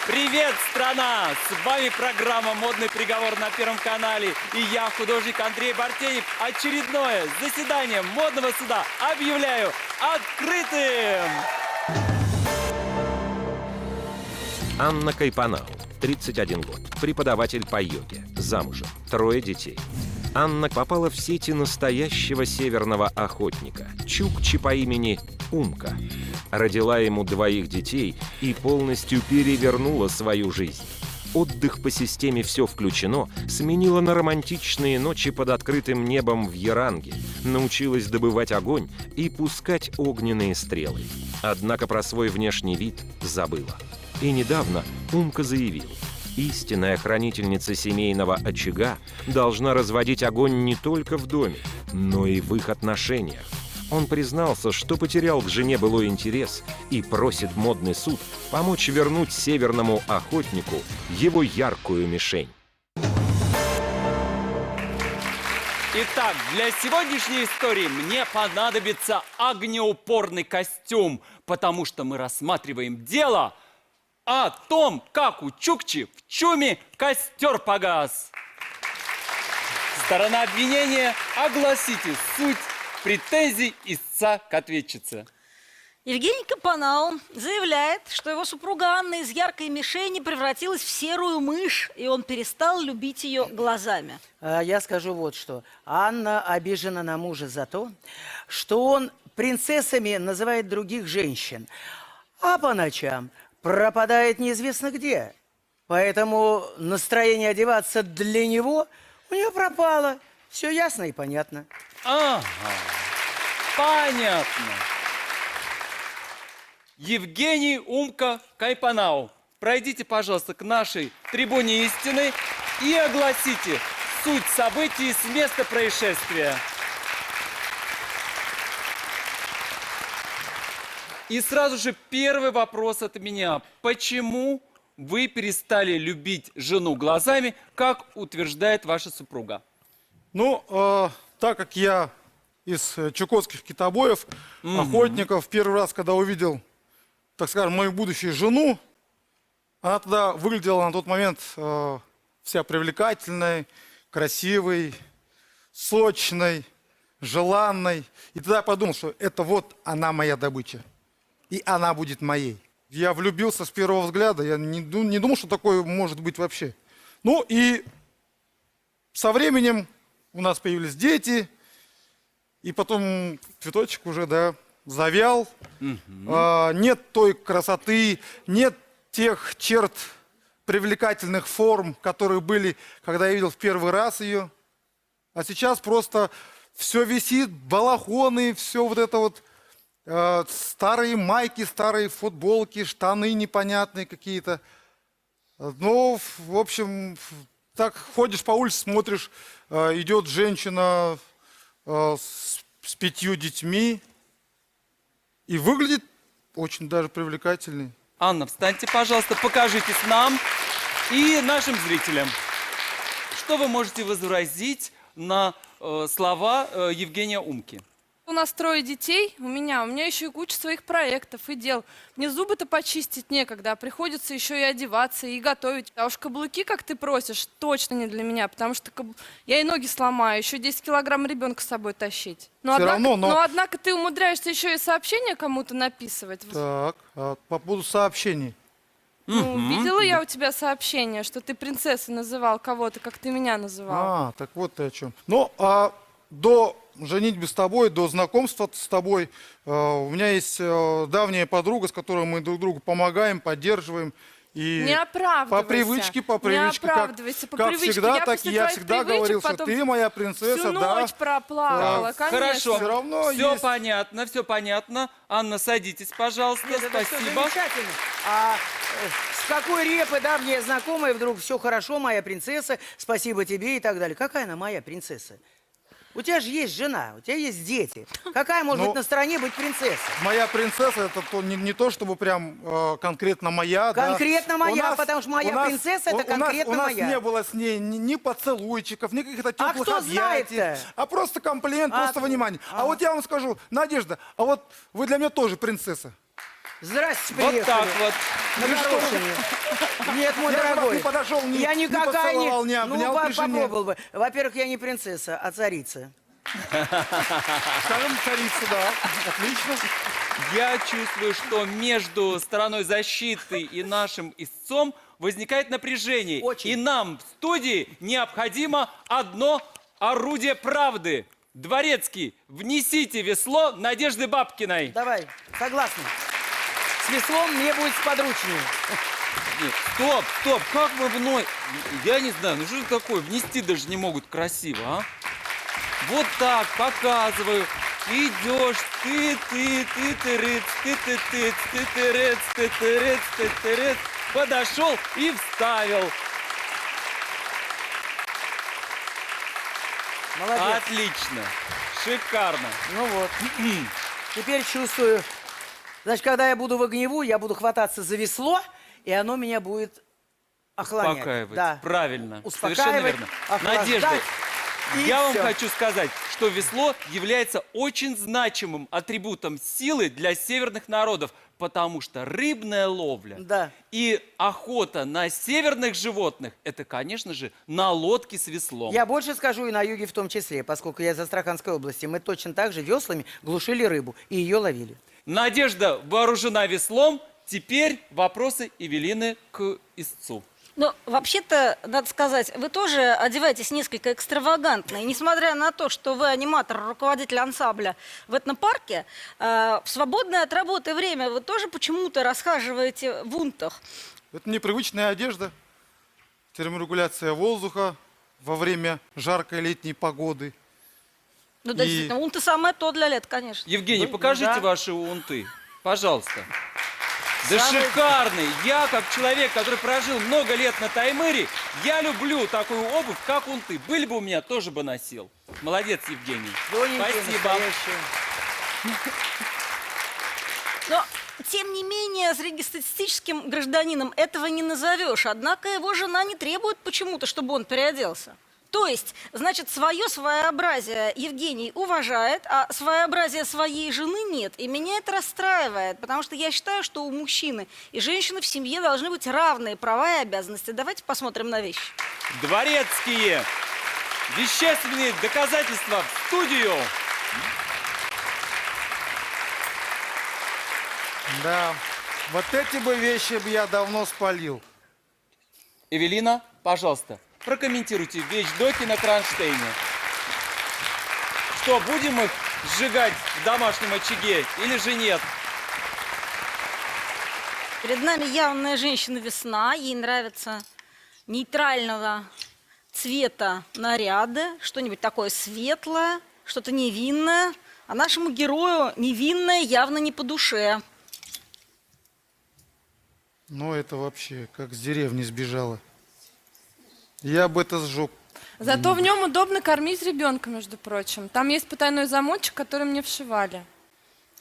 Привет, страна! С вами программа «Модный приговор» на Первом канале. И я, художник Андрей Бартенев. Очередное заседание модного суда объявляю открытым! Анна Кайпанау, 31 год, преподаватель по йоге, замужем, 3 детей. Анна попала в сети настоящего северного охотника, чукчи по имени Умка. Родила ему 2 детей и полностью перевернула свою жизнь. Отдых по системе «Все включено» сменила на романтичные ночи под открытым небом в Яранге, научилась добывать огонь и пускать огненные стрелы. Однако про свой внешний вид забыла. И недавно Умка заявил: истинная хранительница семейного очага должна разводить огонь не только в доме, но и в их отношениях. Он признался, что потерял к жене былой интерес и просит модный суд помочь вернуть северному охотнику его яркую мишень. Итак, для сегодняшней истории мне понадобится огнеупорный костюм, потому что мы рассматриваем дело о том, как у Чукчи в чуме костер погас. Сторона обвинения, огласите суть претензий истца к ответчице. Евгений Кайпанау заявляет, что его супруга Анна из яркой мишени превратилась в серую мышь, и он перестал любить ее глазами. Я скажу вот что. Анна обижена на мужа за то, что он принцессами называет других женщин, а по ночам пропадает неизвестно где. Поэтому настроение одеваться для него у нее пропало. Все ясно и понятно. Ага, понятно. Евгений Умка Кайпанау, пройдите, пожалуйста, к нашей трибуне истины и огласите суть событий с места происшествия. И сразу же первый вопрос от меня. Почему вы перестали любить жену глазами, как утверждает ваша супруга? Ну, так как я из чукотских китобоев, охотников, первый раз, когда увидел, так скажем, мою будущую жену, она тогда выглядела на тот момент вся привлекательной, красивой, сочной, желанной. И тогда я подумал, что это вот она моя добыча. И она будет моей. Я влюбился с первого взгляда, я не думал, что такое может быть вообще. Ну и со временем у нас появились дети, и потом цветочек уже, да, завял. Нет той красоты, нет тех черт привлекательных форм, которые были, когда я видел в первый раз ее. А сейчас просто все висит, балахоны, все вот это вот, старые майки, старые футболки, штаны непонятные какие-то. Ну, в общем, так ходишь по улице, смотришь, идет женщина с 5 детьми и выглядит очень даже привлекательной. Анна, встаньте, пожалуйста, покажитесь нам и нашим зрителям. Что вы можете возразить на слова Евгения Умки? У нас 3 детей, у меня еще и куча своих проектов и дел. Мне зубы-то почистить некогда, а приходится еще и одеваться, и готовить. А уж каблуки, как ты просишь, точно не для меня, потому что я и ноги сломаю, еще 10 килограмм ребенка с собой тащить. Но однако ты умудряешься еще и сообщения кому-то написывать. Так, по поводу сообщений. Ну, видела я у тебя сообщение, что ты принцессой называл кого-то, как ты меня называл. Так вот ты о чем. Ну, до женитьбы с тобой, до знакомства с тобой, у меня есть давняя подруга, с которой мы друг другу помогаем, поддерживаем. И не оправдывайся. По привычке, не оправдывайся, как всегда, так и я всегда говорил, что ты моя принцесса, всю ночь проплакала, конечно. Хорошо, все равно все есть... понятно, все понятно. Анна, садитесь, пожалуйста, Нет, это всё спасибо. замечательно. С какой репы давняя знакомая вдруг все хорошо, моя принцесса, спасибо тебе и так далее. Какая она моя принцесса? У тебя же есть жена, у тебя есть дети. Какая может быть на стороне быть принцесса? Моя принцесса, это не то, чтобы прям конкретно моя. Конкретно моя, потому что моя принцесса это конкретно моя. У нас не было с ней ни поцелуйчиков, ни каких-то теплых кто объятий. знает-то? А просто комплимент, просто внимание. А вот я вам скажу, Надежда, а вот вы для меня тоже принцесса. Здрасте, Вот приехали. так вот. На нарушение. Нет, мой Я бы дорогой. не подошел, я не никакая не... поцеловал, не обнял Ну, при жене. попробовал бы. Во-первых, я не принцесса, а царица. Скажем, царица, да. Отлично. Я чувствую, что между стороной защиты и нашим истцом возникает напряжение. Очень. И нам в студии необходимо одно орудие правды. Дворецкий, внесите весло Надежды Бабкиной. Давай, согласна. С веслом мне будет сподручнее. Нет, стоп, как мы вновь... Я не знаю, ну что это такое? Внести даже не могут красиво, а? Вот так, показываю. Идешь, ты-рыц, ты-рыц, подошел и вставил. Молодец. Отлично, шикарно. Ну вот. Теперь чувствую. Значит, когда я буду в огневу, я буду хвататься за весло, и оно меня будет охланять. Успокаивать, Да. правильно, совершенно Успокаивать, верно. охлаждать. Надежда, И я вам всё. хочу сказать, что весло является очень значимым атрибутом силы для северных народов, потому что рыбная ловля Да. и охота на северных животных – это, конечно же, на лодке с веслом. Я больше скажу и на юге в том числе, поскольку я из Астраханской области. Мы точно так же веслами глушили рыбу и ее ловили. Надежда вооружена веслом. Теперь вопросы Эвелины к истцу. Ну, вообще-то, надо сказать, вы тоже одеваетесь несколько экстравагантно. И несмотря на то, что вы аниматор, руководитель ансамбля в этнопарке, в свободное от работы время вы тоже почему-то расхаживаете в унтах. Это непривычная одежда. Терморегуляция воздуха во время жаркой летней погоды. Ну, да, И- действительно, унты самое то для лет, конечно. Евгений, Ну, покажите да. ваши унты, пожалуйста. Да Самый- шикарный! Я, как человек, который прожил много лет на Таймыре, я люблю такую обувь, как унты. Были бы у меня, тоже бы носил. Молодец, Евгений. Тоненькие, Спасибо. настоящие. Но, тем не менее, среднестатистическим гражданином этого не назовешь. Однако его жена не требует почему-то, чтобы он переоделся. То есть, значит, свое своеобразие Евгений уважает, а своеобразия своей жены нет. И меня это расстраивает, потому что я считаю, что у мужчины и женщины в семье должны быть равные права и обязанности. Давайте посмотрим на вещи. Дворецкие. Вещественные доказательства в студию. Да. Вот эти бы вещи бы я давно спалил. Эвелина, пожалуйста, прокомментируйте вещдоки на кронштейне. Что, будем их сжигать в домашнем очаге или же нет? Перед нами явная женщина-весна. Ей нравятся нейтрального цвета наряды, что-нибудь такое светлое, что-то невинное. А нашему герою невинное явно не по душе. Ну, это вообще как с деревни сбежала. Я бы это сжег. Зато в нем удобно кормить ребенка, между прочим. Там есть потайной замочек, который мне вшивали.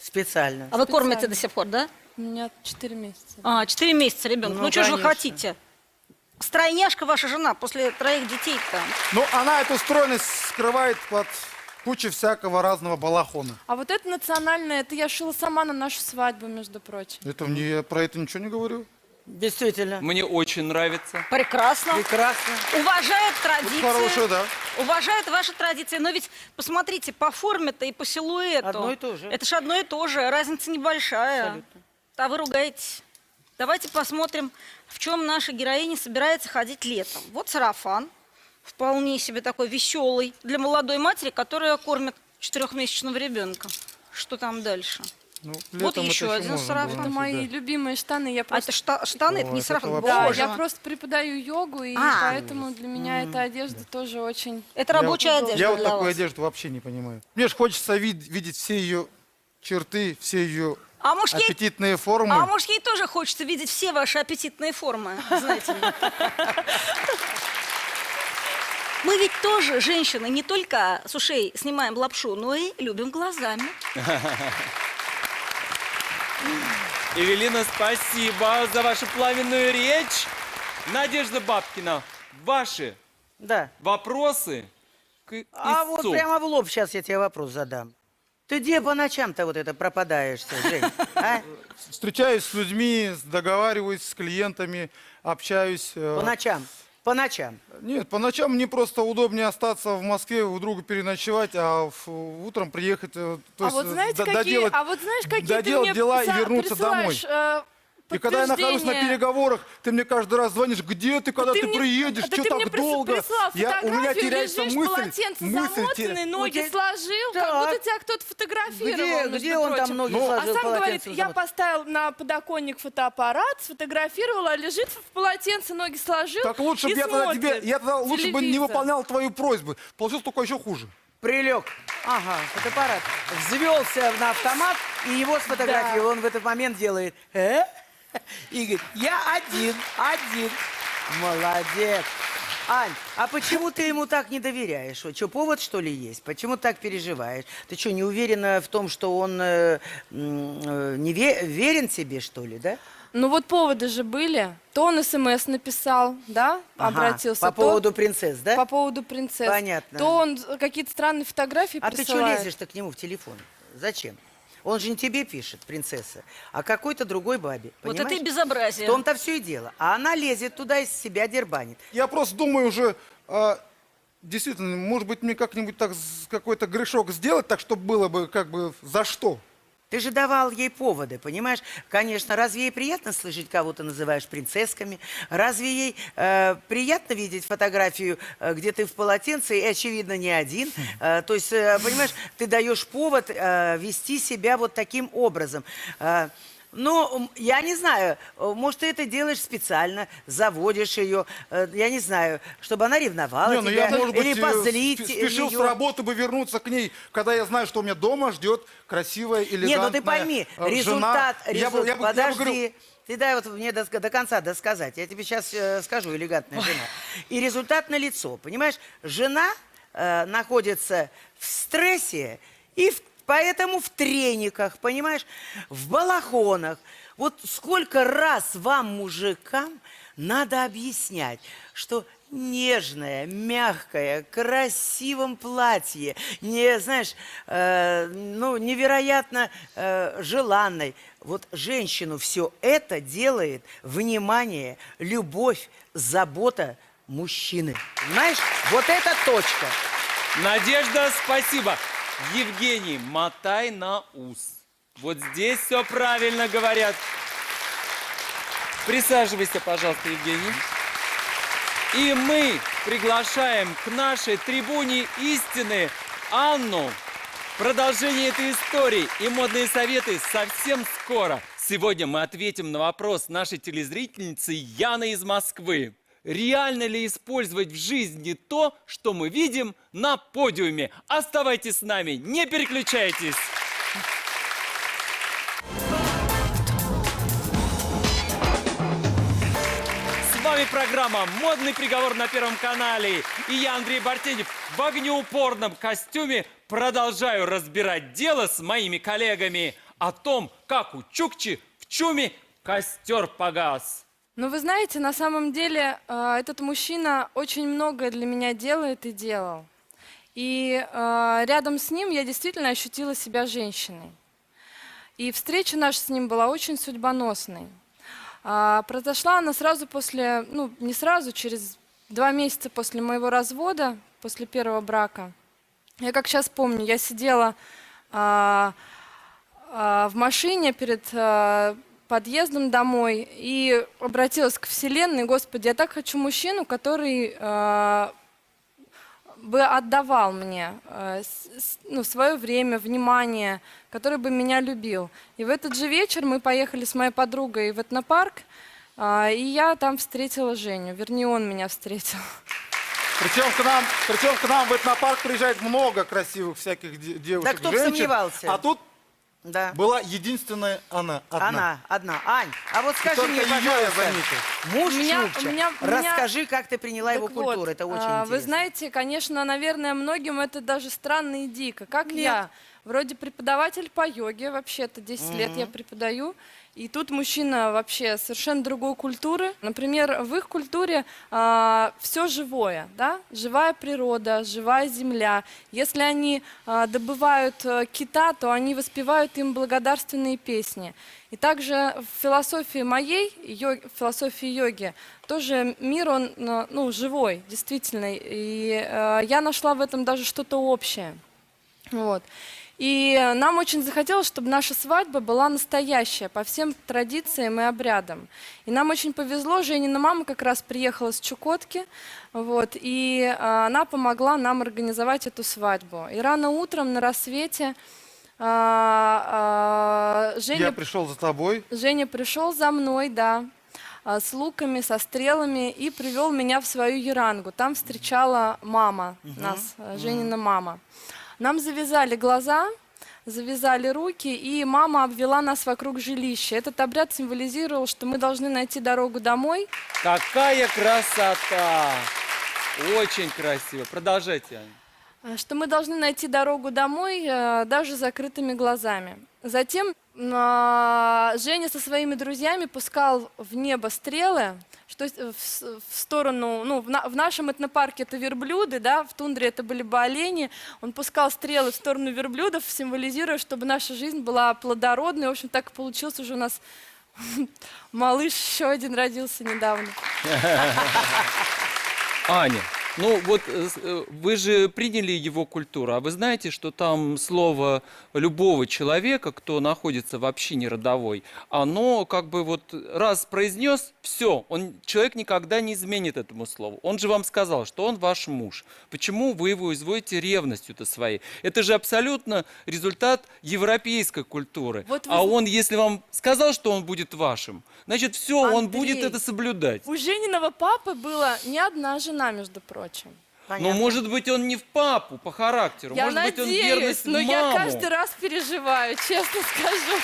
Специально. А вы Специально. кормите до сих пор, да? У меня 4 месяца. 4 месяца ребенок. Ну, Ну, что же вы конечно. хотите? Стройняшка ваша жена после 3 детей-то. Ну, она эту стройность скрывает под кучей всякого разного балахона. А вот это национальное, это я шила сама на нашу свадьбу, между прочим. Это мне, я про это ничего не говорю. Действительно. Мне очень нравится. Прекрасно. Прекрасно. Уважают традиции. Хорошая, да. Уважают ваши традиции. Но ведь посмотрите, по форме-то и по силуэту. Одно и то же. Это же одно и то же. Разница небольшая. Абсолютно. А вы ругаетесь. Давайте посмотрим, в чем наша героиня собирается ходить летом. Вот сарафан. Вполне себе такой веселый. Для молодой матери, которая кормит 4-месячного ребенка. Что там дальше? Ну, Вот летом это еще один можно сарафан. было Это носить, мои да. любимые штаны. Я А просто... это штаны, это Ой, не это сарафан. вообще- Да, Боже я мой. просто преподаю йогу, и А. поэтому для меня эта одежда тоже очень... Это рабочая одежда Я вот для такую вас. одежду вообще не понимаю. Мне же хочется видеть все ее черты, все ее А может, ей аппетитные формы. А может, ей тоже хочется видеть все ваши аппетитные формы, знаете ли. Мы ведь тоже, женщины, не только с ушей снимаем лапшу, но и любим глазами. Эвелина, спасибо за вашу пламенную речь. Надежда Бабкина, ваши Да. вопросы к А вот истцу. прямо в лоб сейчас я тебе вопрос задам. Ты где по ночам-то вот это пропадаешься, Жень? А? Встречаюсь с людьми, договариваюсь с клиентами, общаюсь. По ночам. По ночам. Нет, по ночам мне просто удобнее остаться в Москве, у друга переночевать, а утром приехать. То А есть, вот знаете, какие, доделать, а вот знаешь, какие ты доделать мне дела и вернуться домой. присылаешь, И когда я нахожусь на подтверждение? переговорах, ты мне каждый раз звонишь, где ты, когда Ты ты мне- приедешь, да что ты так мне долго? прислал У меня фотографию, теряется лежишь, мысль. полотенце мысль замотанное, ноги Вот сложил, так. как будто тебя кто-то фотографировал, между Где он там прочим. ноги Ну, сложил, А сам говорит, полотенцем я замотал? поставил на подоконник фотоаппарат, сфотографировал, а лежит в полотенце, ноги сложил Так лучше и бы я тогда тебе, смотрит я тогда лучше бы не телевизор. выполнял твою просьбу. Получилось только еще хуже. Прилег. Ага, фотоаппарат. Взвелся на автомат, и его сфотографировал. Он в этот момент делает. И говорит, я один. Молодец. Ань, а почему ты ему так не доверяешь? Вот что, повод, что ли, есть? Почему так переживаешь? Ты что, не уверена в том, что он не верен тебе, что ли, да? Ну вот поводы же были. То он СМС написал, да, Ага, обратился. по то поводу принцесс, да? По поводу принцесс. Понятно. То он какие-то странные фотографии А ты что присылает. лезешь-то к нему в телефон? Зачем? Он же не тебе пишет, принцесса, а какой-то другой бабе. Вот это и Понимаешь? безобразие. В том-то все и дело. А она лезет туда из себя дербанит. Я просто думаю уже, действительно, может быть, мне как-нибудь так какой-то грешок сделать, так, чтобы было бы как бы за что. Ты же давал ей поводы, понимаешь? Конечно, разве ей приятно слышать, кого ты называешь принцессками? Разве ей приятно видеть фотографию, где ты в полотенце, и, очевидно, не один? То есть, понимаешь, ты даешь повод вести себя вот таким образом. Ну, я не знаю, может, ты это делаешь специально, заводишь ее, я не знаю, чтобы она ревновала Не, ну тебя, я, может быть, или позлить спешил её. с работы бы вернуться к ней, когда я знаю, что у меня дома ждет красивая, элегантная Нет, ну ты пойми, жена. результат, подожди, говорю, ты дай вот мне до конца досказать, я тебе сейчас скажу, элегантная жена. И результат налицо, понимаешь, жена находится в стрессе и поэтому в трениках, понимаешь, в балахонах. Вот сколько раз вам, мужикам, надо объяснять, что нежная, мягкая, красивом платье, не, знаешь, ну, невероятно желанной. Вот женщину все это делает внимание, любовь, забота мужчины. Понимаешь? Вот это точка. Надежда, спасибо. Евгений, мотай на ус. Вот здесь все правильно говорят. Присаживайся, пожалуйста, Евгений. И мы приглашаем к нашей трибуне истины Анну. Продолжение этой истории и модные советы совсем скоро. Сегодня мы ответим на вопрос нашей телезрительницы Яны из Москвы. Реально ли использовать в жизни то, что мы видим на подиуме? Оставайтесь с нами, не переключайтесь. С вами программа «Модный приговор» на Первом канале. И я, Андрей Бартенев, в огнеупорном костюме продолжаю разбирать дело с моими коллегами о том, как у Чукчи в чуме костер погас. Ну, вы знаете, на самом деле этот мужчина очень многое для меня делает и делал. И рядом с ним я действительно ощутила себя женщиной. И встреча наша с ним была очень судьбоносной. Произошла она сразу после, ну, не сразу, через 2 месяца после моего развода, после первого брака. Я как сейчас помню, я сидела в машине перед подъездом домой и обратилась к Вселенной: Господи, я так хочу мужчину, который бы отдавал мне ну, свое время, внимание, который бы меня любил. И в этот же вечер мы поехали с моей подругой в этнопарк, и я там встретила Женю, вернее, он меня встретил. Причем к нам в этнопарк приезжает много красивых всяких девушек, Да кто б женщин. сомневался. А тут Да. была единственная она одна. Она одна. Ань, а вот скажи только мне, её я пожалуйста, заметил. муж У меня- Чукча, у меня- расскажи, как ты приняла его Так вот, культуру, это очень интересно. Вы знаете, конечно, наверное, многим это даже странно и дико. Как Нет. я, вроде преподаватель по йоге, вообще-то 10 лет я преподаю, И тут мужчина вообще совершенно другой культуры. Например, в их культуре все живое, да? Живая природа, живая земля. Если они добывают кита, то они воспевают им благодарственные песни. И также в философии моей, в философии йоги, тоже мир, он живой, действительно. И я нашла в этом даже что-то общее. Вот. И нам очень захотелось, чтобы наша свадьба была настоящая, по всем традициям и обрядам. И нам очень повезло, Женина мама как раз приехала с Чукотки, вот, и она помогла нам организовать эту свадьбу. И рано утром на рассвете Я Женя пришел за тобой. пришел за мной, да, с луками, со стрелами, и привел меня в свою ярангу. Там встречала мама нас, Женина мама. Нам завязали глаза, завязали руки, и мама обвела нас вокруг жилища. Этот обряд символизировал, что мы должны найти дорогу домой. Какая красота! Очень красиво. Продолжайте, Аня. Что мы должны найти дорогу домой даже с закрытыми глазами. Затем Женя со своими друзьями пускал в небо стрелы, что в сторону, в нашем этнопарке это верблюды, да, в тундре это были бы олени. Он пускал стрелы в сторону верблюдов, символизируя, чтобы наша жизнь была плодородной. В общем, так и получилось уже у нас малыш еще один родился недавно. Аня, вы же приняли его культуру, а вы знаете, что там слово любого человека, кто находится в общине родовой, оно раз произнес, все, человек никогда не изменит этому слову. Он же вам сказал, что он ваш муж. Почему вы его изводите ревностью-то своей? Это же абсолютно результат европейской культуры. А он, если вам сказал, что он будет вашим, значит, все, он будет это соблюдать. У Жениного папы была не одна жена, между прочим. Но, может быть, он не в папу по характеру. Я может быть, он надеюсь, верность но маму. я каждый раз переживаю, честно скажу.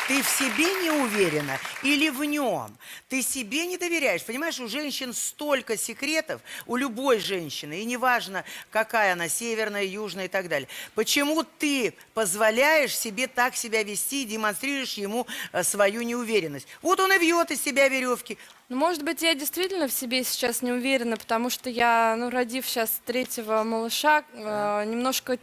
Ты в себе не уверена или в нем? Ты себе не доверяешь. Понимаешь, у женщин столько секретов, у любой женщины, и неважно, какая она, северная, южная и так далее. Почему ты позволяешь себе так себя вести и демонстрируешь ему свою неуверенность? Вот он и вьет из себя веревки. Ну, может быть, я действительно в себе сейчас не уверена, потому что я, родив сейчас третьего малыша, немножко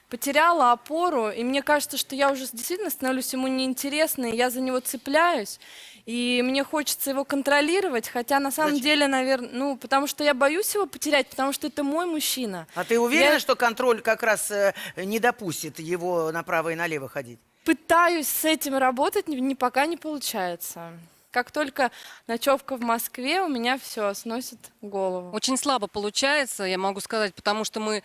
потеряла опору, и мне кажется, что я уже действительно становлюсь ему неинтересной, я за него цепляюсь, и мне хочется его контролировать, хотя на самом деле, наверное, потому что я боюсь его потерять, потому что это мой мужчина. А ты уверена, что контроль как раз не допустит его направо и налево ходить? Пытаюсь с этим работать, пока не получается. Как только ночевка в Москве, у меня все сносит голову. Очень слабо получается, я могу сказать, потому что мы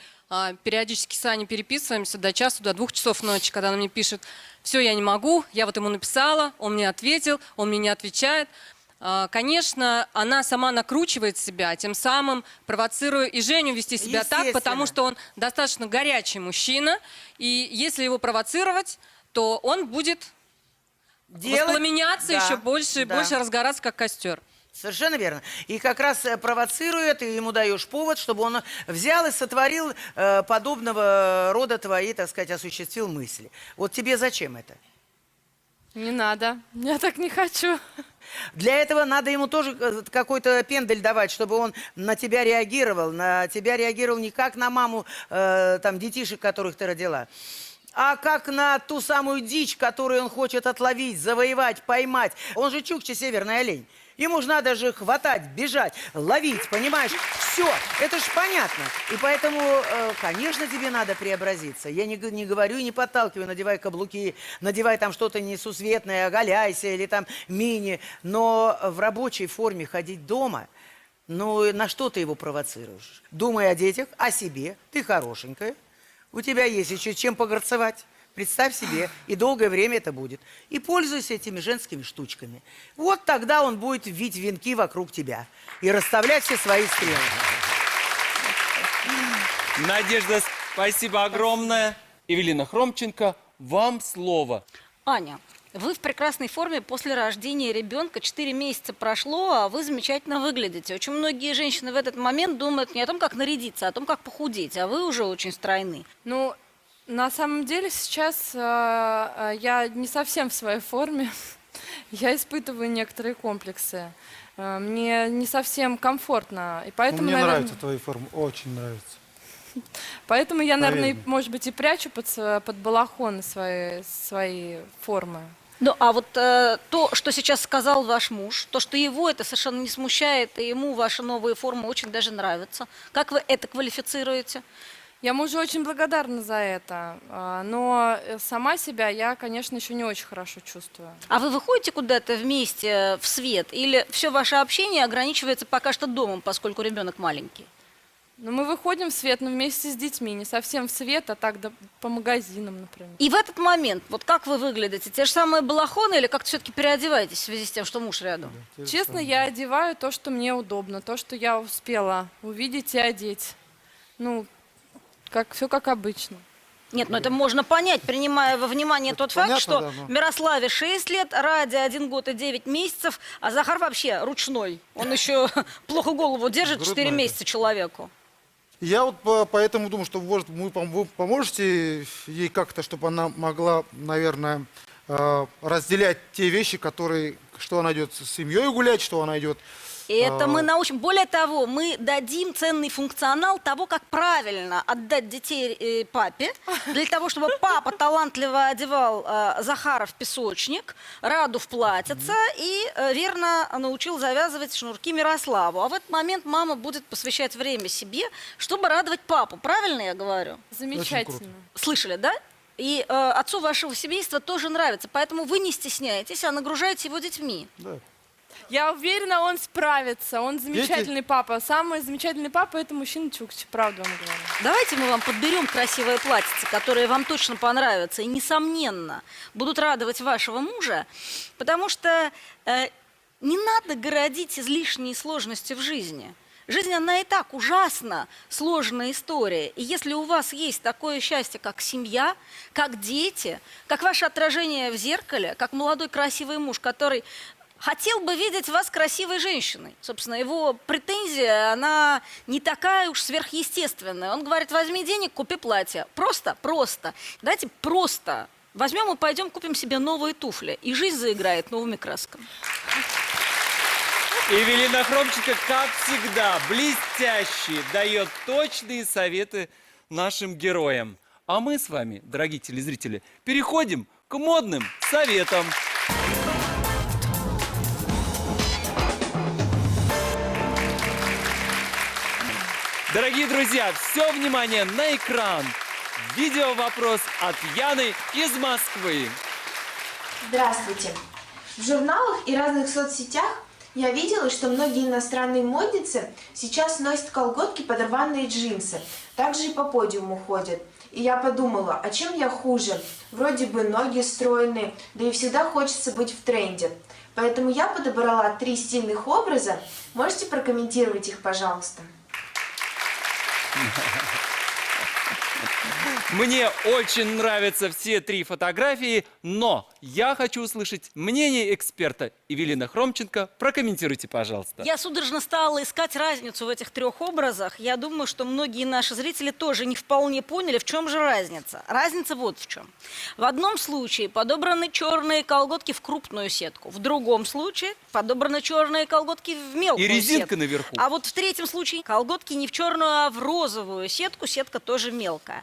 периодически с Аней переписываемся до часу, до 2 часов ночи, когда она мне пишет: все, я не могу, я вот ему написала, он мне ответил, он мне не отвечает. Конечно, она сама накручивает себя, тем самым провоцируя и Женю вести себя так, потому что он достаточно горячий мужчина, и если его провоцировать, то он будет воспламеняться еще больше и больше разгораться, как костер. Совершенно верно. И как раз провоцирует, ты ему даешь повод, чтобы он взял и сотворил подобного рода твои, так сказать, осуществил мысли. Вот тебе зачем это? Не надо, я так не хочу. Для этого надо ему тоже какой-то пендель давать, чтобы он на тебя реагировал не как на маму детишек, которых ты родила, а как на ту самую дичь, которую он хочет отловить, завоевать, поймать. Он же чукча, северный олень. Ему же надо же хватать, бежать, ловить, понимаешь? Все, это ж понятно. И поэтому, конечно, тебе надо преобразиться. Я не говорю и не подталкиваю, надевай каблуки, надевай там что-то несусветное, оголяйся или там мини. Но в рабочей форме ходить дома, на что ты его провоцируешь? Думай о детях, о себе, ты хорошенькая. У тебя есть еще чем погорцевать. Представь себе, и долгое время это будет. И пользуйся этими женскими штучками. Вот тогда он будет вить венки вокруг тебя и расставлять все свои стрелы. Надежда, спасибо огромное. Эвелина Хромченко, вам слово. Аня, вы в прекрасной форме после рождения ребенка, 4 месяца прошло, а вы замечательно выглядите. Очень многие женщины в этот момент думают не о том, как нарядиться, а о том, как похудеть, а вы уже очень стройны. На самом деле сейчас я не совсем в своей форме. Я испытываю некоторые комплексы. Мне не совсем комфортно. И Ну, поэтому, мне наверное, нравятся твои формы, очень нравится. поэтому я, наверное, Поверь. может быть, и прячу под балахон свои формы. Ну, а вот то, что сейчас сказал ваш муж, то, что его это совершенно не смущает, и ему ваши новые формы очень даже нравятся. Как вы это квалифицируете? Я мужу очень благодарна за это, но сама себя я, конечно, еще не очень хорошо чувствую. А вы выходите куда-то вместе в свет? Или все ваше общение ограничивается пока что домом, поскольку ребенок маленький? Но мы выходим в свет, но вместе с детьми, не совсем в свет, а так по магазинам, например. И в этот момент, вот как вы выглядите? Те же самые балахоны или как-то все-таки переодеваетесь в связи с тем, что муж рядом? Честно, я одеваю то, что мне удобно, то, что я успела увидеть и одеть. Ну, все как обычно. Нет, ну это можно понять, принимая во внимание тот факт, понятно, что да, но- Мирославе 6 лет, Раде 1 год и 9 месяцев, а Захар вообще ручной. Он еще плохо голову держит, 4 Грудной, да. месяца человеку. Я вот поэтому думаю, что может, вы поможете ей как-то, чтобы она могла, наверное, разделять те вещи, что она идет с семьей гулять, что она идет. И это мы научим. Более того, мы дадим ценный функционал того, как правильно отдать детей папе, для того, чтобы папа талантливо одевал Захара в песочник, Раду в платьице и верно научил завязывать шнурки Мирославу. А в этот момент мама будет посвящать время себе, чтобы радовать папу. Правильно я говорю? Замечательно. Слышали, да? И отцу вашего семейства тоже нравится, поэтому вы не стесняетесь, а нагружаете его детьми. Да. Я уверена, он справится. Он замечательный папа. Самый замечательный папа — это мужчина Чукчи, правда вам говорю. Давайте мы вам подберем красивые платьица, которые вам точно понравятся и, несомненно, будут радовать вашего мужа, потому что не надо городить излишние сложности в жизни. Жизнь, она и так ужасно сложная история. И если у вас есть такое счастье, как семья, как дети, как ваше отражение в зеркале, как молодой красивый муж, который хотел бы видеть вас красивой женщиной. Собственно, его претензия, она не такая уж сверхъестественная. Он говорит, возьми денег, купи платье. Просто, просто. Давайте просто возьмем и пойдем купим себе новые туфли. И жизнь заиграет новыми красками. Эвелина Хромченко, как всегда, блестяще дает точные советы нашим героям. А мы с вами, дорогие телезрители, переходим к модным советам. Дорогие друзья, все внимание на экран. Видео-вопрос от Яны из Москвы. Здравствуйте. В журналах и разных соцсетях я видела, что многие иностранные модницы сейчас носят колготки под рваные джинсы. Также и по подиуму ходят. И я подумала, а чем я хуже? Вроде бы ноги стройные, да и всегда хочется быть в тренде. Поэтому я подобрала 3 стильных образа. Можете прокомментировать их, пожалуйста? Мне очень нравятся все 3 фотографии, но я хочу услышать мнение эксперта. Эвелина Хромченко, прокомментируйте, пожалуйста. Я судорожно стала искать разницу в этих 3 образах. Я думаю, что многие наши зрители тоже не вполне поняли, в чем же разница. Разница вот в чем. В одном случае подобраны черные колготки в крупную сетку. В другом случае подобраны черные колготки в мелкую И резинка сетку. наверху. А вот в третьем случае колготки не в черную, а в розовую сетку. Сетка тоже мелкая.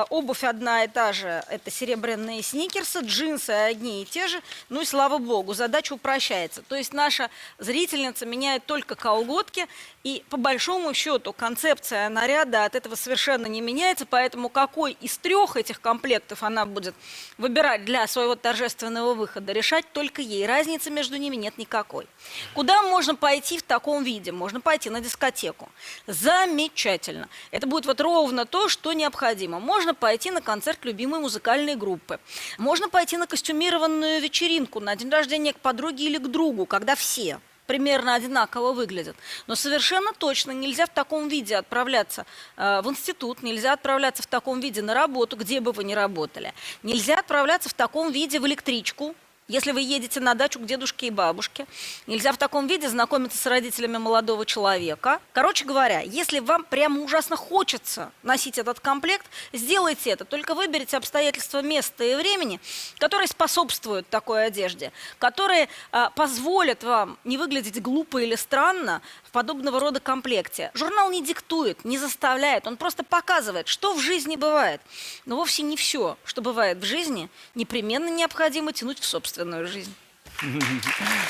Обувь одна и та же. Это серебряные сникерсы, джинсы одни и те же. Ну и слава богу, задача упрощается. То есть наша зрительница меняет только колготки, и по большому счету концепция наряда от этого совершенно не меняется, поэтому какой из 3 этих комплектов она будет выбирать для своего торжественного выхода, решать только ей. Разницы между ними нет никакой. Куда можно пойти в таком виде? Можно пойти на дискотеку. Замечательно. Это будет вот ровно то, что необходимо. Можно пойти на концерт любимой музыкальной группы. Можно пойти на костюмированную вечеринку, на день рождения к подруге или к другу, когда все примерно одинаково выглядят. Но совершенно точно нельзя в таком виде отправляться в институт, нельзя отправляться в таком виде на работу, где бы вы ни работали. Нельзя отправляться в таком виде в электричку, Если вы едете на дачу к дедушке и бабушке, нельзя в таком виде знакомиться с родителями молодого человека. Короче говоря, если вам прямо ужасно хочется носить этот комплект, сделайте это. Только выберите обстоятельства места и времени, которые способствуют такой одежде, которые позволят вам не выглядеть глупо или странно в подобного рода комплекте. Журнал не диктует, не заставляет, он просто показывает, что в жизни бывает. Но вовсе не все, что бывает в жизни, непременно необходимо тянуть в собственную жизнь.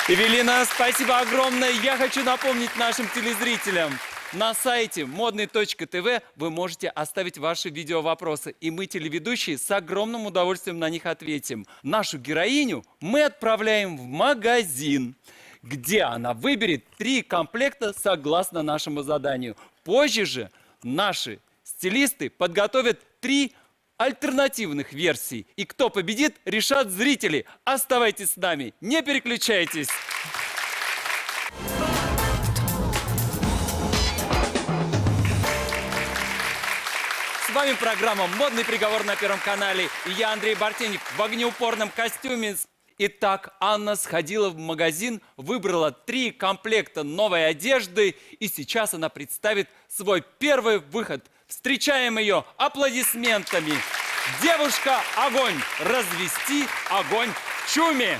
Эвелина, спасибо огромное. Я хочу напомнить нашим телезрителям. На сайте модный.тв вы можете оставить ваши видеовопросы, и мы, телеведущие, с огромным удовольствием на них ответим. Нашу героиню мы отправляем в магазин, где она выберет 3 комплекта согласно нашему заданию. Позже же наши стилисты подготовят 3 альтернативных версий. И кто победит, решат зрители. Оставайтесь с нами, не переключайтесь. С вами программа «Модный приговор» на Первом канале. И я, Андрей Бартенев, в огнеупорном костюме. Итак, Анна сходила в магазин, выбрала 3 комплекта новой одежды, и сейчас она представит свой первый выход. Встречаем ее аплодисментами. Девушка-огонь. Развести огонь в чуме.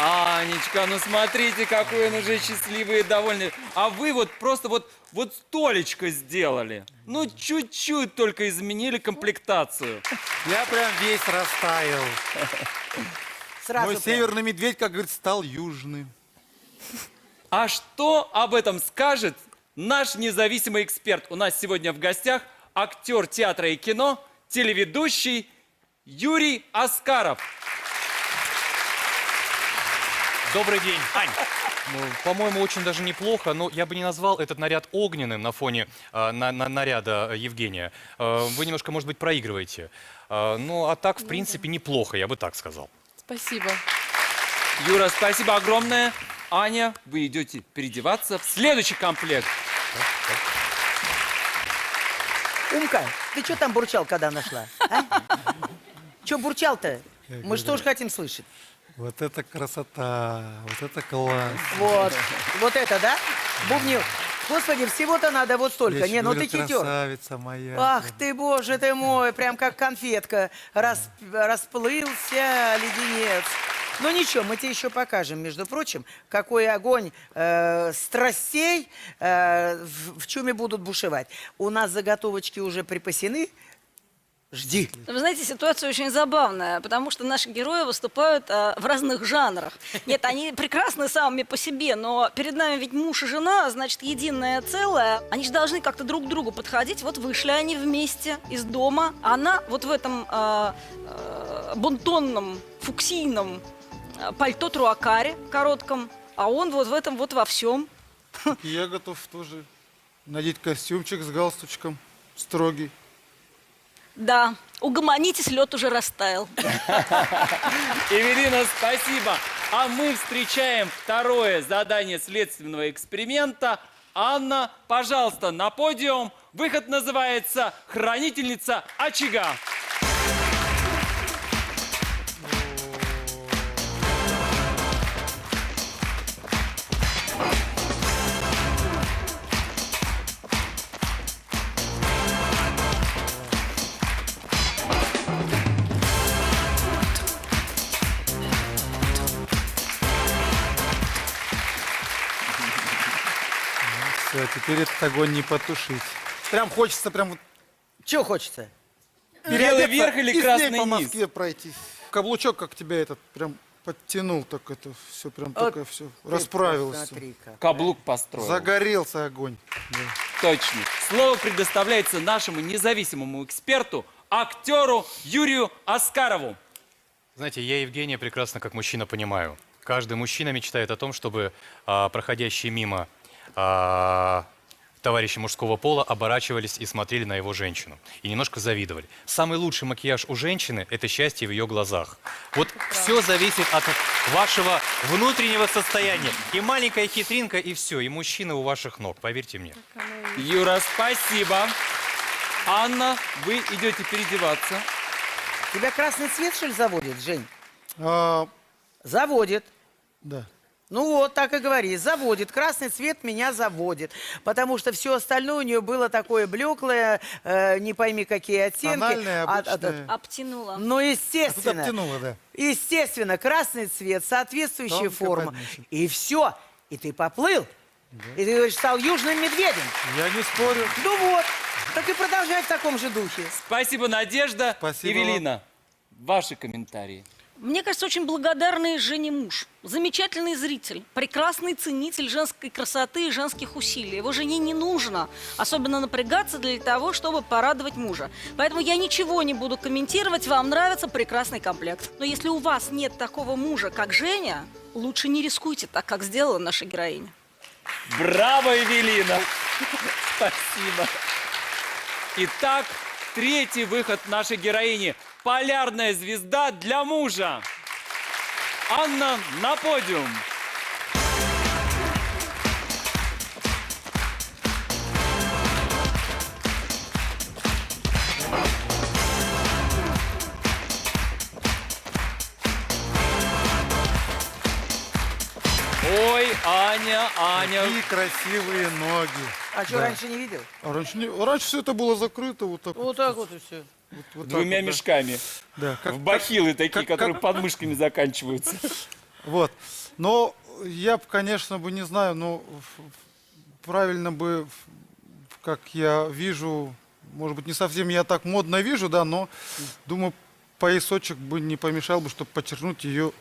Анечка, ну смотрите, какой он уже счастливый и довольный. А вы вот просто вот столечко сделали. Ну, чуть-чуть только изменили комплектацию. Я прям весь растаял. Сразу Мой прям. северный медведь, как говорится, стал южным. А что об этом скажет наш независимый эксперт? У нас сегодня в гостях актер театра и кино, телеведущий Юрий Аскаров. Добрый день, Ань. Ну, по-моему, очень даже неплохо, но я бы не назвал этот наряд огненным на фоне наряда Евгения. Вы немножко, может быть, проигрываете. Ну, а так, в принципе, неплохо, я бы так сказал. Спасибо. Юра, спасибо огромное. Аня, вы идете переодеваться в следующий комплект. Умка, ты что там бурчал, когда нашла? А? Что бурчал-то? Мы же тоже хотим слышать. Вот это красота, вот это класс. Вот это, да? Бубнил. Господи, всего-то надо вот столько. Я Не, ну говорю, ты хитер. красавица моя. Ах ты, боже ты мой, прям как конфетка. Расплылся леденец. Ну ничего, мы тебе еще покажем, между прочим, какой огонь страстей в чуме будут бушевать. У нас заготовочки уже припасены. Жди. Вы знаете, ситуация очень забавная, потому что наши герои выступают в разных жанрах. Нет, они прекрасны самыми по себе, но перед нами ведь муж и жена, значит, единое целое. Они же должны как-то друг к другу подходить. Вот вышли они вместе из дома. Она вот в этом бонтонном, фуксийном пальто труакаре коротком, а он вот в этом вот во всем. И я готов тоже надеть костюмчик с галстучком строгий. Да, угомонитесь, лед уже растаял. Эвелина, спасибо. А мы встречаем второе задание следственного эксперимента. Анна, пожалуйста, на подиум. Выход называется «Хранительница очага». Все, теперь этот огонь не потушить. Прям хочется прям вот Чего хочется? Белый верх или и с ней красный по низ? Москве пройтись. Каблучок, как тебя этот прям подтянул, так это все прям такое все расправился. Смотри-ка. Каблук построил. Загорелся огонь. Да. Точно. Слово предоставляется нашему независимому эксперту, актеру Юрию Аскарову. Знаете, я Евгения прекрасно как мужчина понимаю. Каждый мужчина мечтает о том, чтобы проходящие мимо товарищи мужского пола оборачивались и смотрели на его женщину. И немножко завидовали. Самый лучший макияж у женщины – это счастье в ее глазах. Вот все зависит от вашего внутреннего состояния. И маленькая хитринка, и все. И мужчина у ваших ног, поверьте мне. Юра, спасибо. Анна, вы идете переодеваться. Тебя красный цвет, что ли, заводит, Жень? А, Заводит. да. Ну вот, так и говори, заводит. Красный цвет меня заводит. Потому что все остальное у нее было такое блеклое, не пойми какие оттенки. Тональное, обычное. Обтянула. Ну, естественно. Обтянуло, да. Естественно, красный цвет, соответствующая Тонко форма. подмечен. И все. И ты поплыл. И ты говоришь, стал южным медведем. Я не спорю. Ну вот. Так и продолжай в таком же духе. Спасибо, Надежда. Спасибо Евелина, ваши комментарии. Мне кажется, очень благодарный Жене муж. Замечательный зритель, прекрасный ценитель женской красоты и женских усилий. Его жене не нужно особенно напрягаться для того, чтобы порадовать мужа. Поэтому я ничего не буду комментировать, вам нравится прекрасный комплект. Но если у вас нет такого мужа, как Женя, лучше не рискуйте так, как сделала наша героиня. Браво, Евелина! Спасибо. Итак, третий выход нашей героини. Полярная звезда для мужа. Анна, на подиум. Ой, Аня. Какие красивые ноги. А что, Да. раньше не видел? А раньше все это было закрыто вот так. Вот так вот и все. вот так Двумя вот, да. мешками. Да, В бахилы такие, которые под мышками заканчиваются. Вот. Но я бы, конечно, бы не знаю, но правильно бы, как я вижу, может быть, не совсем я так модно вижу, да, но думаю, поясочек бы не помешал бы, чтобы подчеркнуть ее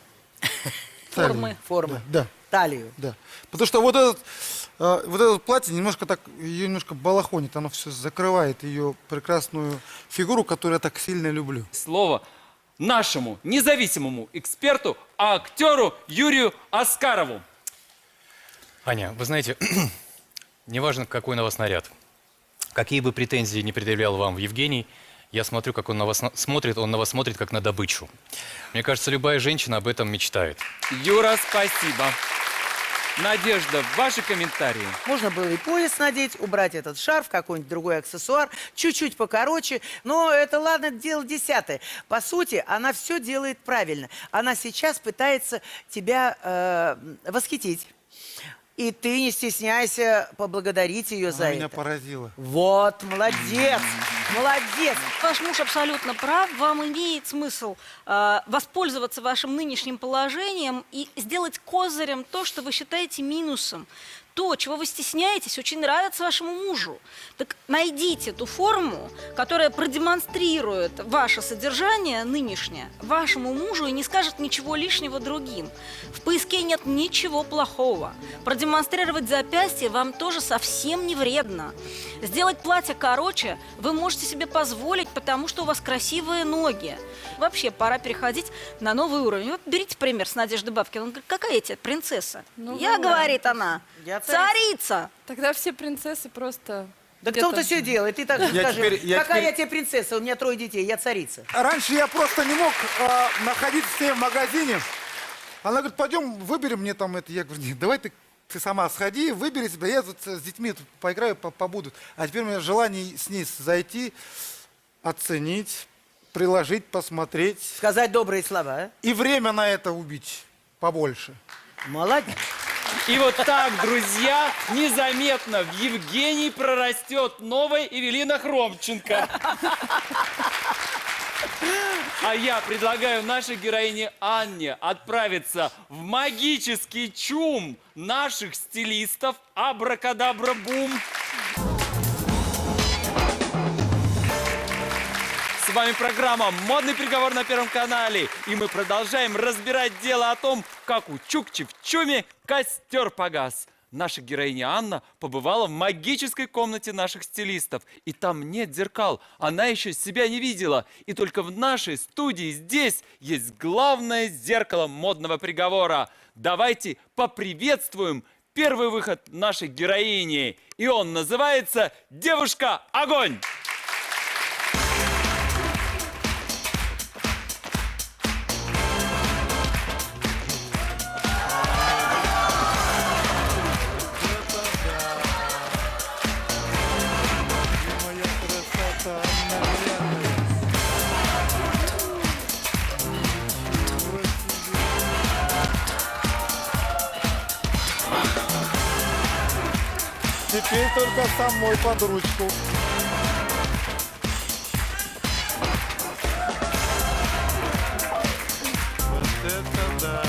Формы. Формы. Да, Талию. да. Потому что вот это платье немножко так, ее немножко балахонит, оно все закрывает ее прекрасную фигуру, которую я так сильно люблю. Слово нашему независимому эксперту, актеру Юрию Аскарову. Аня, вы знаете, неважно, какой на вас наряд, какие бы претензии не предъявлял вам Евгений, я смотрю, как он на вас смотрит, он на вас смотрит, как на добычу. Мне кажется, любая женщина об этом мечтает. Юра, спасибо. Надежда, ваши комментарии. Можно было и пояс надеть, убрать этот шарф, какой-нибудь другой аксессуар, чуть-чуть покороче. Но это, ладно, дело десятое. По сути, она все делает правильно. Она сейчас пытается тебя восхитить. И ты не стесняйся поблагодарить ее за Она меня это. поразила. Вот, молодец, молодец. Ваш муж абсолютно прав. Вам имеет смысл воспользоваться вашим нынешним положением и сделать козырем то, что вы считаете минусом. То, чего вы стесняетесь, очень нравится вашему мужу. Так найдите ту форму, которая продемонстрирует ваше содержание нынешнее вашему мужу и не скажет ничего лишнего другим. В поиске нет ничего плохого. Продемонстрировать запястье вам тоже совсем не вредно. Сделать платье короче вы можете себе позволить, потому что у вас красивые ноги. Вообще, пора переходить на новый уровень. Вот берите пример с Надежды Бабкиной. Он говорит, какая я тебе принцесса? Ну, Я, да. говорит она, Я царица. Тогда все принцессы просто... Да где-то- кто-то все делает. Ты так же Я скажи, теперь- я какая теперь- я тебе принцесса, у меня 3 детей, я царица. Раньше я просто не мог находиться с ней в магазине. Она говорит, пойдем, выберем мне там это. Я говорю, нет, давай ты сама сходи, выбери себя. Я тут с детьми тут поиграю, побуду. А теперь у меня желание с ней зайти, оценить, приложить, посмотреть. Сказать добрые слова, а? И время на это убить побольше. Молодец. И вот так, друзья, незаметно в Евгении прорастет новая Евелина Хромченко. А я предлагаю нашей героине Анне отправиться в магический чум наших стилистов Абракадабра-бум. С вами программа «Модный приговор» на Первом канале. И мы продолжаем разбирать дело о том, как у Чукчи в чуме костер погас. Наша героиня Анна побывала в магической комнате наших стилистов. И там нет зеркал. Она еще себя не видела. И только в нашей студии здесь есть главное зеркало модного приговора. Давайте поприветствуем первый выход нашей героини. И он называется «Девушка-огонь». Моя красота неверная. Теперь только самой под ручку. Вот это да.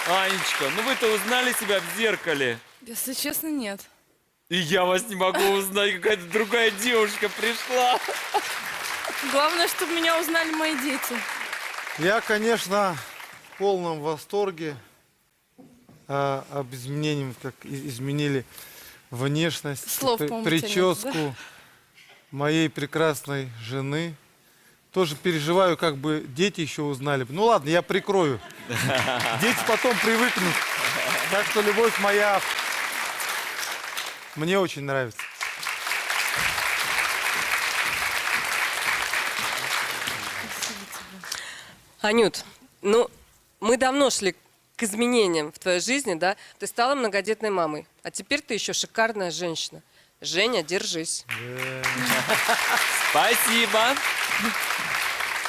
Анечка, ну вы-то узнали себя в зеркале. Если честно, нет. И я вас не могу узнать, какая-то другая девушка пришла. Главное, чтобы меня узнали мои дети. Я, конечно, в полном восторге об изменении, как изменили внешность, Слов, по-моему, у тебя нет, прическу моей прекрасной жены. Тоже переживаю, как бы дети еще узнали. Ну ладно, я прикрою. Дети потом привыкнут. Так что любовь моя мне очень нравится. Анют, ну, мы давно шли к изменениям в твоей жизни, да? Ты стала многодетной мамой, а теперь ты еще шикарная женщина. Женя, держись. Спасибо.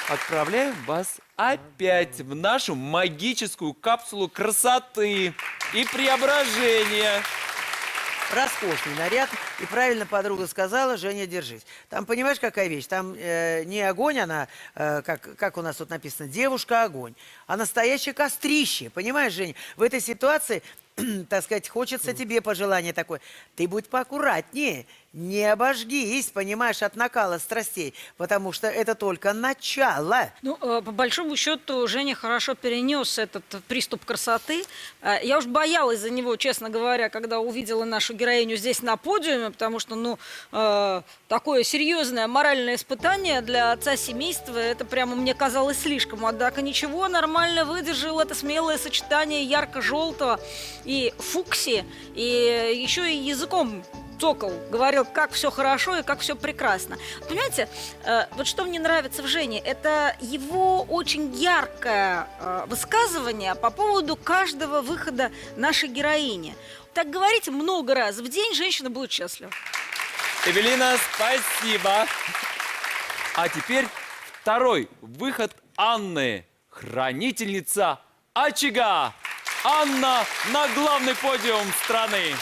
Отправляем вас опять в нашу магическую капсулу красоты и преображения. Роскошный наряд. И правильно подруга сказала, Женя, держись. Там, понимаешь, какая вещь? Там не огонь, она, как у нас тут написано, девушка-огонь, а настоящее кострище. Понимаешь, Женя? В этой ситуации, так сказать, хочется тебе пожелание такое. Ты будь поаккуратнее, не обожгись, понимаешь, от накала страстей, потому что это только начало. Ну, по большому счету, Женя хорошо перенес этот приступ красоты. Я уж боялась за него, честно говоря, когда увидела нашу героиню здесь на подиуме, потому что, ну, такое серьезное моральное испытание для отца семейства, это прямо мне казалось слишком. Однако ничего, нормально выдержал это смелое сочетание ярко-желтого и фукси, и еще и языком цокол, говорил, как все хорошо и как все прекрасно. Понимаете, вот что мне нравится в Жене, это его очень яркое высказывание по поводу каждого выхода нашей героини. Так говорите много раз в день, женщина будет счастлива. Эвелина, спасибо. А теперь второй выход Анны. Хранительница очага. Анна на главный подиум страны.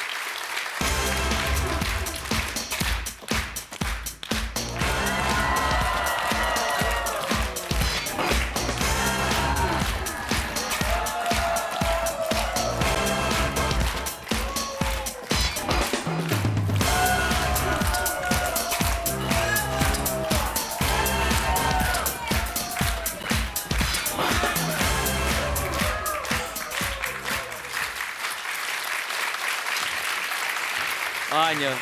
Аня,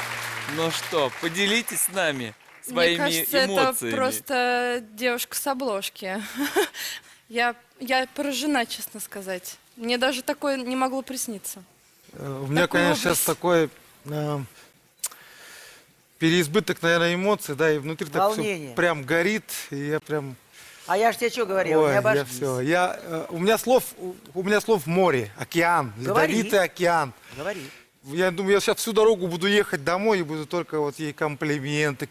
ну что, поделитесь с нами своими Мне кажется, эмоциями. это просто девушка с обложки. Я поражена, честно сказать. Мне даже такое не могло присниться. У меня, Такой конечно, образ. сейчас такой переизбыток, наверное, эмоций, да, и внутри так Волнение. все прям горит, и я прям... А я ж тебе что говорил, Ой, не я обожгись. все. У меня слов море, океан, Говори. ледовитый океан. Говори. Я думаю, я сейчас всю дорогу буду ехать домой и буду только вот ей комплименты.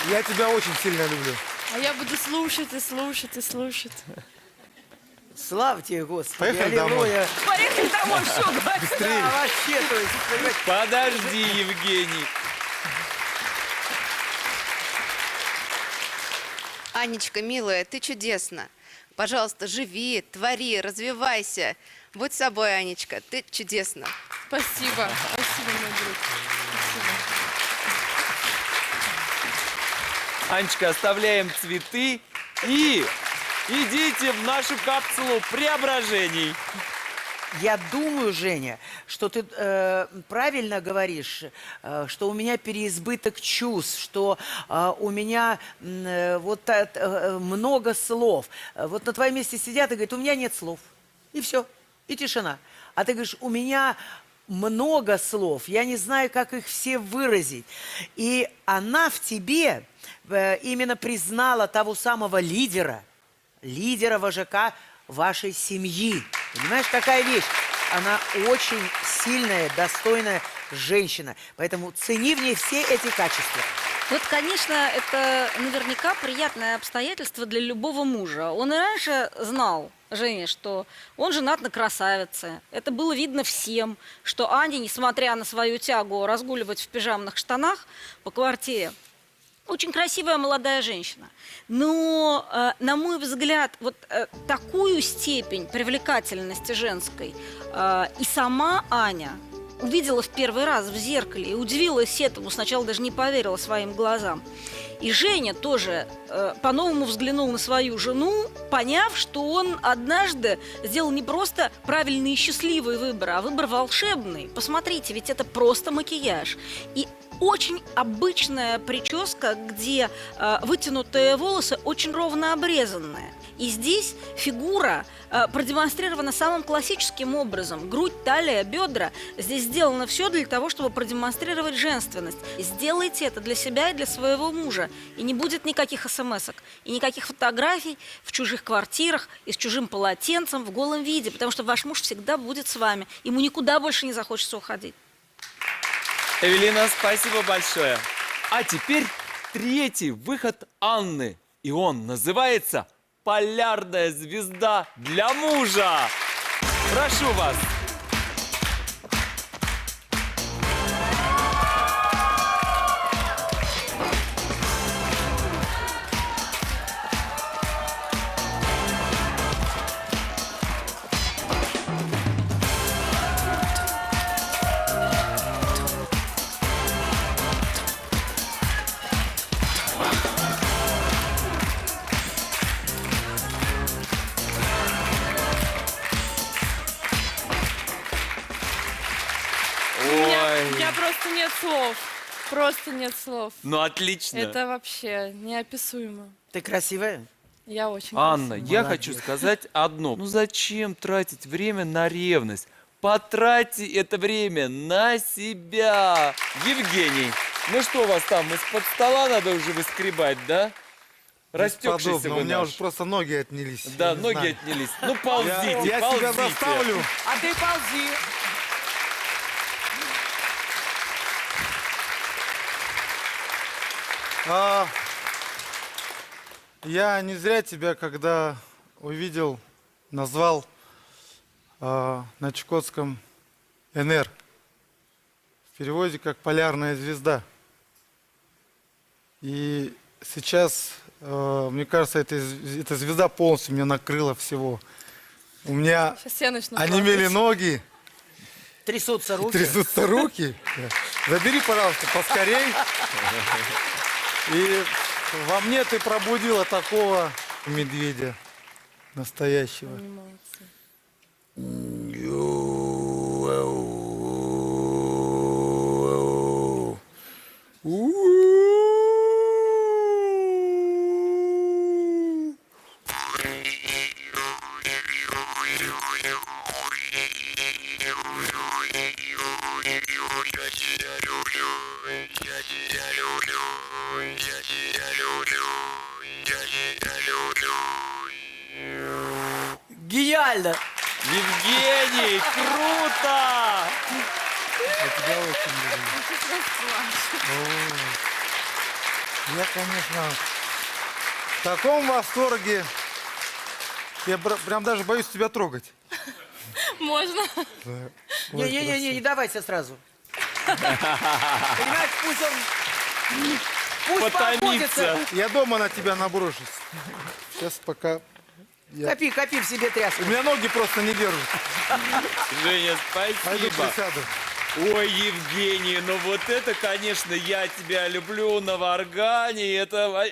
Я тебя очень сильно люблю. А я буду слушать и слушать и слушать. Слава тебе, Господи. Поехали домой. Аллилуйя. Поехали домой, все, говорит. Да, вообще, то есть, понимаете, Подожди, Евгений. Анечка, милая, ты чудесна. Пожалуйста, живи, твори, развивайся. Будь собой, Анечка, ты чудесна. Спасибо. Спасибо, мой друг. Спасибо. Анечка, оставляем цветы и идите в нашу капсулу преображений. Я думаю, Женя, что ты правильно говоришь, что у меня переизбыток чувств, что у меня много слов. Вот на твоем месте сидят и говорят, у меня нет слов. И все, и тишина. А ты говоришь, у меня много слов, я не знаю, как их все выразить. И она в тебе именно признала того самого лидера вожака вашей семьи. Понимаешь, какая вещь? Она очень сильная, достойная женщина. Поэтому цени в ней все эти качества. Вот, конечно, это наверняка приятное обстоятельство для любого мужа. Он и раньше знал, Женя, что он женат на красавице. Это было видно всем, что Аня, несмотря на свою тягу разгуливать в пижамных штанах по квартире, очень красивая молодая женщина. Но, на мой взгляд, вот такую степень привлекательности женской и сама Аня увидела в первый раз в зеркале и удивилась этому, сначала даже не поверила своим глазам. И Женя тоже по-новому взглянул на свою жену, поняв, что он однажды сделал не просто правильный и счастливый выбор, а выбор волшебный. Посмотрите, ведь это просто макияж. И очень обычная прическа, где вытянутые волосы очень ровно обрезанные. И здесь фигура продемонстрирована самым классическим образом. Грудь, талия, бедра. Здесь сделано все для того, чтобы продемонстрировать женственность. Сделайте это для себя и для своего мужа. И не будет никаких смс-ок, и никаких фотографий в чужих квартирах и с чужим полотенцем в голом виде. Потому что ваш муж всегда будет с вами. Ему никуда больше не захочется уходить. Эвелина, спасибо большое. А теперь третий выход Анны. И он называется «Полярная звезда для мужа». Прошу вас. У меня просто нет слов. Просто нет слов. Ну, отлично. Это вообще неописуемо. Ты красивая? Я очень Анна, красивая. я хочу сказать одно. Ну зачем тратить время на ревность? Потратьте это время на себя. Евгений, ну что у вас там, из-под стола надо уже выскребать, да? Растекшийся Бесподобно. вы У меня наш. уже просто ноги отнялись. Да, Я не ноги знаю. отнялись. Ну ползите, Я себя ползите. заставлю. А ты ползи. Я не зря тебя, когда увидел, назвал на чукотском НР. В переводе как «полярная звезда». И сейчас, мне кажется, эта звезда полностью меня накрыла всего. У меня Сейчас я начну онемели плакать. ноги, Трясутся руки. трясутся руки. Забери, пожалуйста, поскорей. И во мне ты пробудила такого медведя настоящего. Гениально! Евгений, круто! Я тебя очень люблю. Я, конечно, в таком восторге. Я прям даже боюсь тебя трогать. Можно? Не давайся сразу. Понимаешь, пусть он... Пусть Потомится. поохотится. Я дома на тебя наброшусь. Сейчас пока... Копи в себе тряску. У меня ноги просто не держат. Женя, Пойду спасибо. присяду. Ой, Евгений, ну вот это, конечно, я тебя люблю на варгане. Это вау.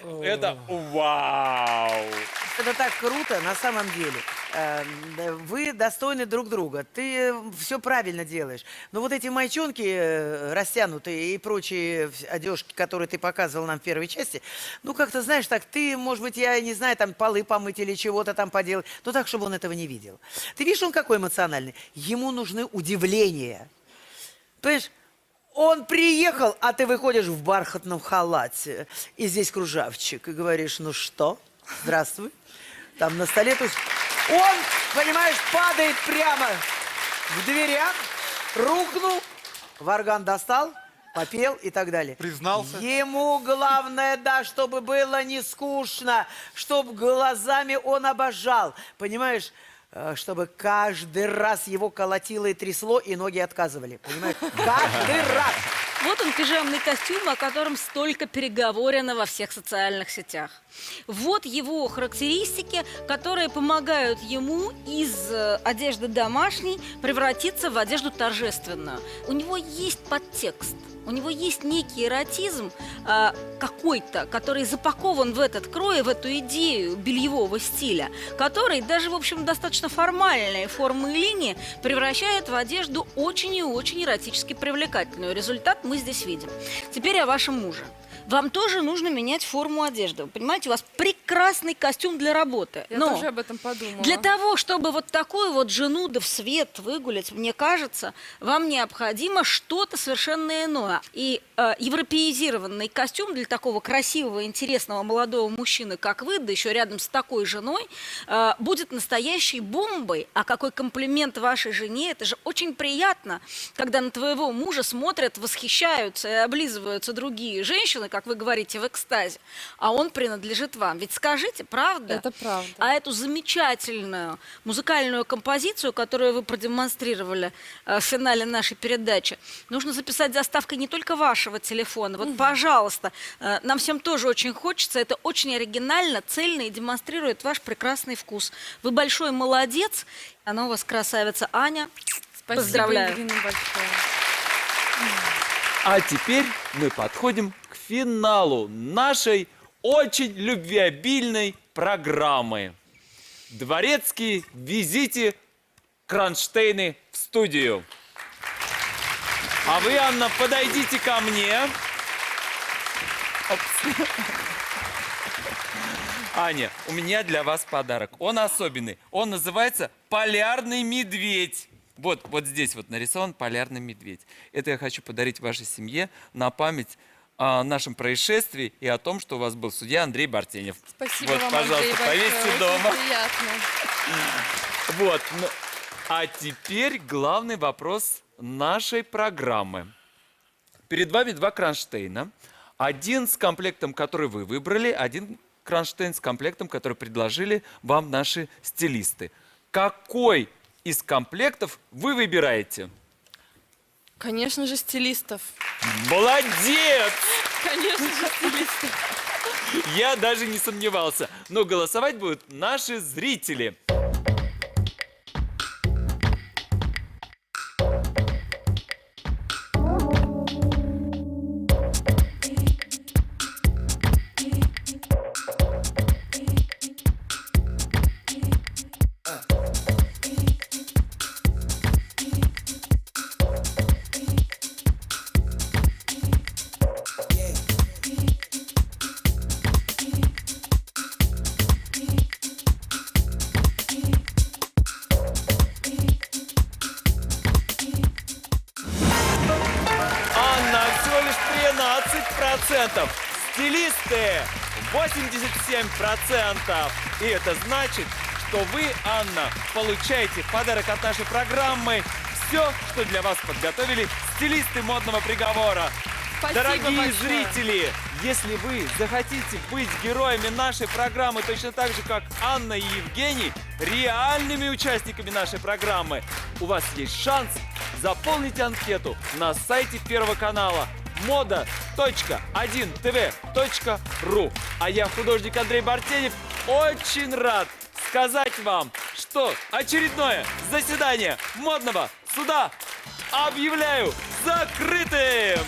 Это так круто, на самом деле. вы достойны друг друга. Ты все правильно делаешь. Но вот эти мальчонки растянутые и прочие одежки, которые ты показывал нам в первой части, ну, как-то, знаешь, так, ты, может быть, я не знаю, там, полы помыть или чего-то там поделать, но так, чтобы он этого не видел. Ты видишь, он какой эмоциональный? Ему нужны удивления. Понимаешь? Он приехал, а ты выходишь в бархатном халате, и здесь кружавчик, и говоришь, ну что, здравствуй. Там на столе, то есть он, понимаешь, падает прямо в дверях, рухнул, варган достал, попел и так далее. Признался? Ему главное, да, чтобы было не скучно, чтобы глазами он обожал, понимаешь? Чтобы каждый раз его колотило и трясло, и ноги отказывали. Понимаешь? Каждый раз. Вот он, пижамный костюм, о котором столько переговорено во всех социальных сетях. Вот его характеристики, которые помогают ему из одежды домашней превратиться в одежду торжественную. У него есть подтекст. У него есть некий эротизм какой-то, который запакован в этот крой, в эту идею бельевого стиля, который даже, в общем, достаточно формальные формы и линии превращает в одежду очень и очень эротически привлекательную. Результат мы здесь видим. Теперь о вашем муже. Вам тоже нужно менять форму одежды. Вы понимаете, у вас прекрасный костюм для работы. Я Но тоже об этом подумала. для того, чтобы вот такую вот жену да в свет выгулять, мне кажется, вам необходимо что-то совершенно иное. И европеизированный костюм для такого красивого, интересного молодого мужчины, как вы, да еще рядом с такой женой, будет настоящей бомбой. А какой комплимент вашей жене, это же очень приятно, когда на твоего мужа смотрят, восхищаются и облизываются другие женщины, как вы говорите, в экстазе, а он принадлежит вам. Ведь скажите, правда? Это правда. А эту замечательную музыкальную композицию, которую вы продемонстрировали в финале нашей передачи, нужно записать заставкой не только вашего телефона. Вот, пожалуйста, нам всем тоже очень хочется. Это очень оригинально, цельно и демонстрирует ваш прекрасный вкус. Вы большой молодец. Она у вас красавица. Аня, Спасибо, поздравляю. Ирина, большое. А теперь мы подходим к финалу нашей очень любвеобильной программы. Дворецкий, везите кронштейны в студию. А вы, Анна, подойдите ко мне. Опс. Аня, у меня для вас подарок. Он особенный. Он называется «Полярный медведь». Вот здесь вот нарисован полярный медведь. Это я хочу подарить вашей семье на память о нашем происшествии и о том, что у вас был судья Андрей Бартенев. Спасибо вот, вам, пожалуйста, Андрей, повесьте большое. дома. Очень приятно. Вот. А теперь главный вопрос нашей программы. Перед вами два кронштейна. Один с комплектом, который вы выбрали, один кронштейн с комплектом, который предложили вам наши стилисты. Какой из комплектов вы выбираете? Конечно же, стилистов. Молодец! Конечно же, стилистов. Я даже не сомневался. Но голосовать будут наши зрители. Анна, всего лишь 13%. Стилисты 87%. И это значит, что вы, Анна, получаете в подарок от нашей программы все, что для вас подготовили стилисты модного приговора. Спасибо Дорогие большое. зрители, если вы захотите быть героями нашей программы точно так же, как Анна и Евгений, реальными участниками нашей программы, у вас есть шанс заполнить анкету на сайте Первого канала moda.1tv.ru. А я, художник Андрей Бартенев, очень рад сказать вам, что очередное заседание модного суда объявляю закрытым!